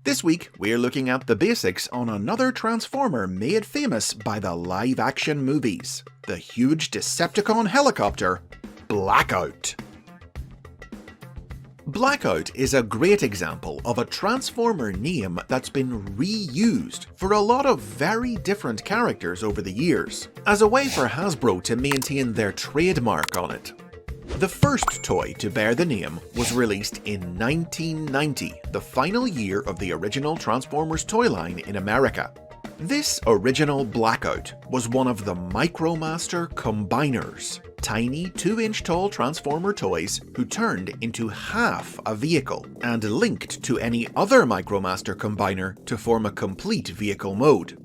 This week, we're looking at the basics on another Transformer made famous by the live-action movies, the huge Decepticon helicopter, BLACKOUT. BLACKOUT is a great example of a Transformer name that's been reused for a lot of very different characters over the years, as a way for Hasbro to maintain their trademark on it. The first toy to bear the name was released in 1990, the final year of the original Transformers toy line in America. This original BLACKOUT was one of the Micromaster Combiners, tiny 2-inch tall Transformer toys who turned into half a vehicle and linked to any other Micromaster Combiner to form a complete vehicle mode.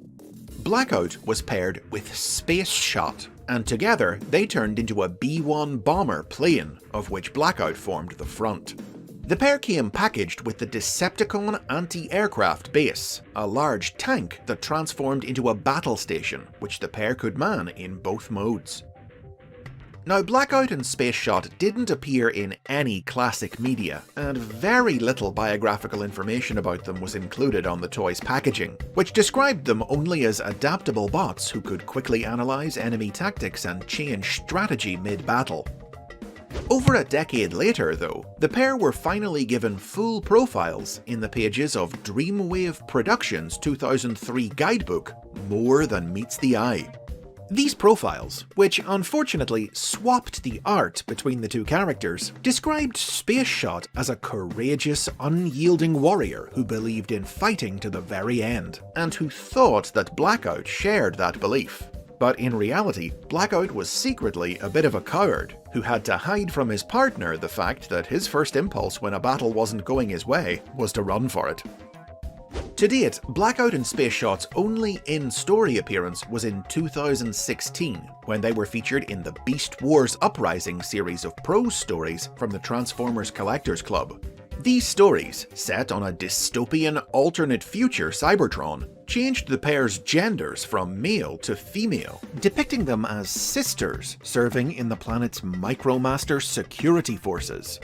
BLACKOUT was paired with Space Shot, and together they turned into a B-1 bomber plane, of which BLACKOUT formed the front. The pair came packaged with the Decepticon anti-aircraft base, a large tank that transformed into a battle station, which the pair could man in both modes. Now, BLACKOUT and Space Shot didn't appear in any classic media, and very little biographical information about them was included on the toy's packaging, which described them only as adaptable bots who could quickly analyze enemy tactics and change strategy mid-battle. Over a decade later, though, the pair were finally given full profiles in the pages of Dreamwave Productions' 2003 guidebook, More Than Meets the Eye. These profiles, which unfortunately swapped the art between the two characters, described Space Shot as a courageous, unyielding warrior who believed in fighting to the very end, and who thought that BLACKOUT shared that belief. But in reality, BLACKOUT was secretly a bit of a coward, who had to hide from his partner the fact that his first impulse when a battle wasn't going his way was to run for it. To date, BLACKOUT and Space Shot's only in-story appearance was in 2016, when they were featured in the Beast Wars Uprising series of prose stories from the Transformers Collectors Club. These stories, set on a dystopian alternate future Cybertron, changed the pair's genders from male to female, depicting them as sisters serving in the planet's Micromaster security forces.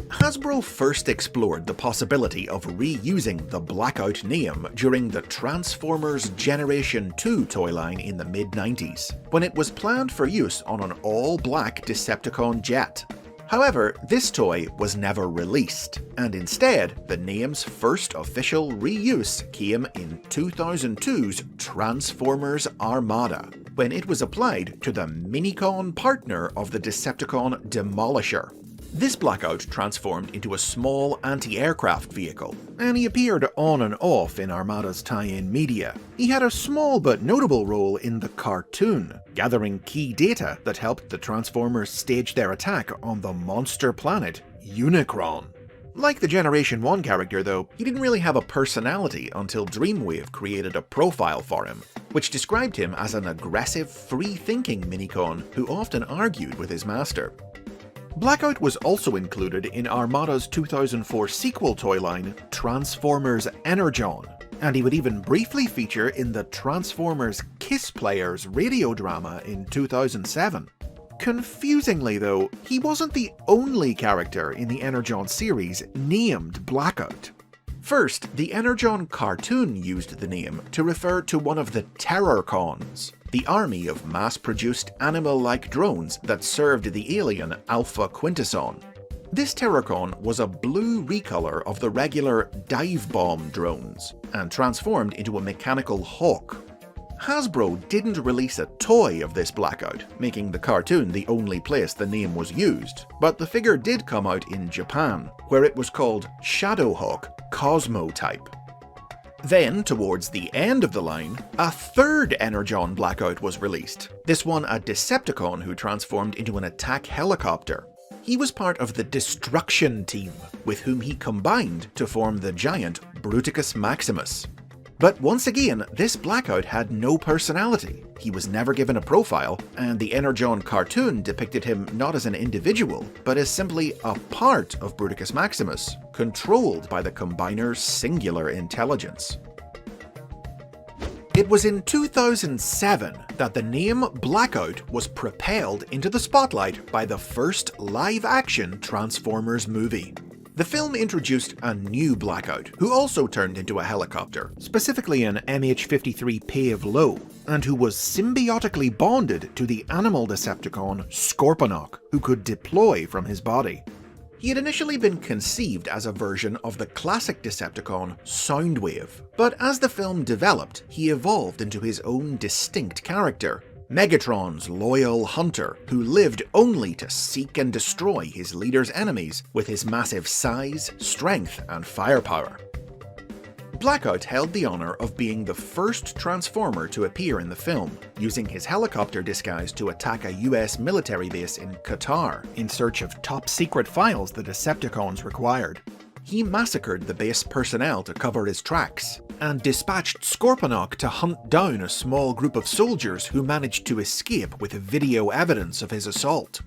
Hasbro first explored the possibility of reusing the BLACKOUT name during the Transformers Generation 2 toy line in the mid-90s, when it was planned for use on an all-black Decepticon jet. However, this toy was never released, and instead, the name's first official reuse came in 2002's Transformers Armada, when it was applied to the Minicon partner of the Decepticon Demolisher. This BLACKOUT transformed into a small anti-aircraft vehicle, and he appeared on and off in Armada's tie-in media. He had a small but notable role in the cartoon, gathering key data that helped the Transformers stage their attack on the monster planet Unicron. Like the Generation 1 character though, he didn't really have a personality until Dreamwave created a profile for him, which described him as an aggressive, free-thinking Minicon who often argued with his master. BLACKOUT was also included in Armada's 2004 sequel toy line, Transformers Energon, and he would even briefly feature in the Transformers Kiss Players radio drama in 2007. Confusingly though, he wasn't the only character in the Energon series named BLACKOUT. First, the Energon cartoon used the name to refer to one of the Terrorcons, the army of mass-produced animal-like drones that served the alien Alpha Quintesson. This Terrorcon was a blue recolor of the regular dive bomb drones, and transformed into a mechanical hawk. Hasbro didn't release a toy of this BLACKOUT, making the cartoon the only place the name was used, but the figure did come out in Japan, where it was called Shadowhawk Cosmo Type. Then, towards the end of the line, a third Energon BLACKOUT was released, this one a Decepticon who transformed into an attack helicopter. He was part of the Destruction Team, with whom he combined to form the giant Bruticus Maximus. But once again, this BLACKOUT had no personality. He was never given a profile, and the Energon cartoon depicted him not as an individual, but as simply a part of Bruticus Maximus, controlled by the Combiner's singular intelligence. It was in 2007 that the name BLACKOUT was propelled into the spotlight by the first live-action Transformers movie. The film introduced a new Blackout, who also turned into a helicopter, specifically an MH-53 Pave Low, and who was symbiotically bonded to the animal Decepticon Scorponok, who could deploy from his body. He had initially been conceived as a version of the classic Decepticon Soundwave, but as the film developed, he evolved into his own distinct character, Megatron's loyal hunter, who lived only to seek and destroy his leader's enemies with his massive size, strength, and firepower. Blackout held the honor of being the first Transformer to appear in the film, using his helicopter disguise to attack a US military base in Qatar in search of top-secret files the Decepticons required. He massacred the base personnel to cover his tracks, and dispatched Scorponok to hunt down a small group of soldiers who managed to escape with video evidence of his assault.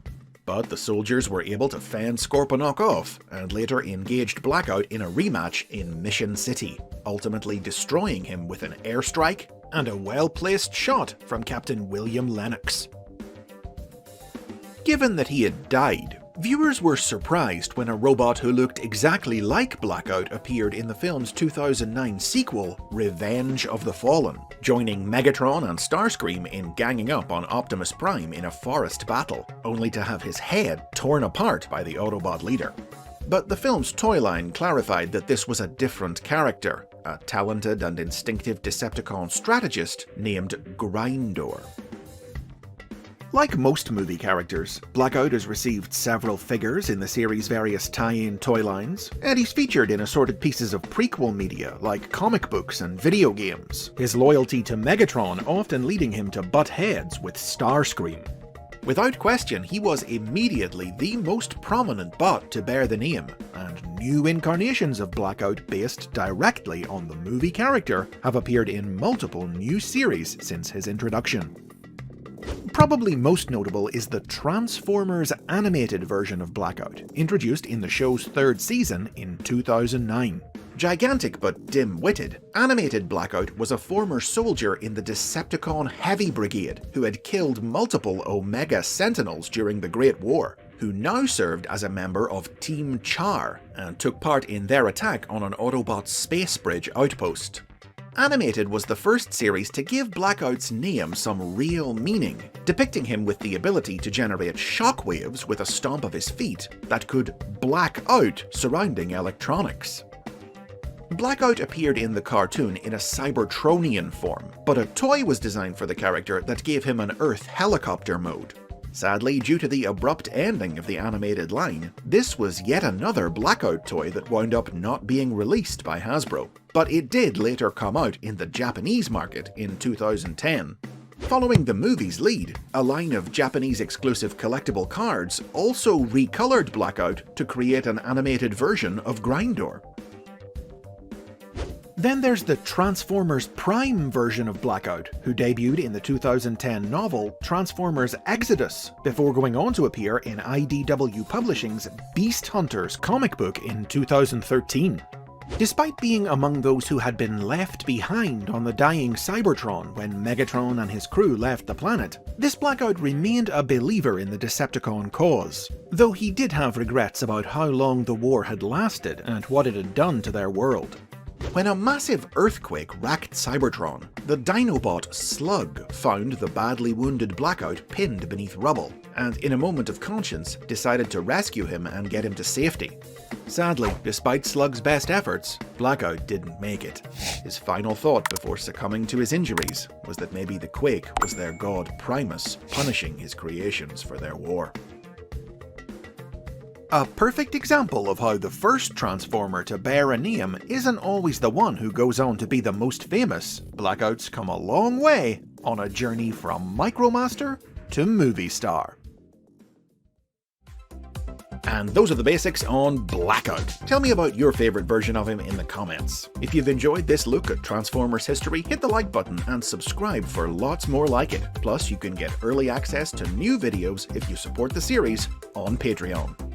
But the soldiers were able to fend Scorponok off, and later engaged Blackout in a rematch in Mission City, ultimately destroying him with an airstrike and a well-placed shot from Captain William Lennox. Given that he had died, viewers were surprised when a robot who looked exactly like Blackout appeared in the film's 2009 sequel, Revenge of the Fallen, joining Megatron and Starscream in ganging up on Optimus Prime in a forest battle, only to have his head torn apart by the Autobot leader. But the film's toy line clarified that this was a different character, a talented and instinctive Decepticon strategist named Grindor. Like most movie characters, Blackout has received several figures in the series' various tie-in toy lines, and he's featured in assorted pieces of prequel media like comic books and video games, his loyalty to Megatron often leading him to butt heads with Starscream. Without question, he was immediately the most prominent bot to bear the name, and new incarnations of Blackout based directly on the movie character have appeared in multiple new series since his introduction. Probably most notable is the Transformers animated version of Blackout, introduced in the show's third season in 2009. Gigantic but dim-witted, animated Blackout was a former soldier in the Decepticon Heavy Brigade who had killed multiple Omega Sentinels during the Great War, who now served as a member of Team Char and took part in their attack on an Autobot space bridge outpost. Animated was the first series to give Blackout's name some real meaning, depicting him with the ability to generate shockwaves with a stomp of his feet that could black out surrounding electronics. Blackout appeared in the cartoon in a Cybertronian form, but a toy was designed for the character that gave him an Earth helicopter mode. Sadly, due to the abrupt ending of the animated line, this was yet another Blackout toy that wound up not being released by Hasbro, but it did later come out in the Japanese market in 2010. Following the movie's lead, a line of Japanese exclusive collectible cards also recolored Blackout to create an animated version of Grindor. Then there's the Transformers Prime version of Blackout, who debuted in the 2010 novel Transformers Exodus, before going on to appear in IDW Publishing's Beast Hunters comic book in 2013. Despite being among those who had been left behind on the dying Cybertron when Megatron and his crew left the planet, this Blackout remained a believer in the Decepticon cause, though he did have regrets about how long the war had lasted and what it had done to their world. When a massive earthquake racked Cybertron, the Dinobot Slug found the badly wounded Blackout pinned beneath rubble, and in a moment of conscience decided to rescue him and get him to safety. Sadly, despite Slug's best efforts, Blackout didn't make it. His final thought before succumbing to his injuries was that maybe the quake was their god Primus punishing his creations for their war. A perfect example of how the first Transformer to bear a name isn't always the one who goes on to be the most famous. Blackouts come a long way on a journey from Micromaster to movie star. And those are the basics on Blackout. Tell me about your favourite version of him in the comments. If you've enjoyed this look at Transformers history, hit the like button and subscribe for lots more like it. Plus, you can get early access to new videos if you support the series on Patreon.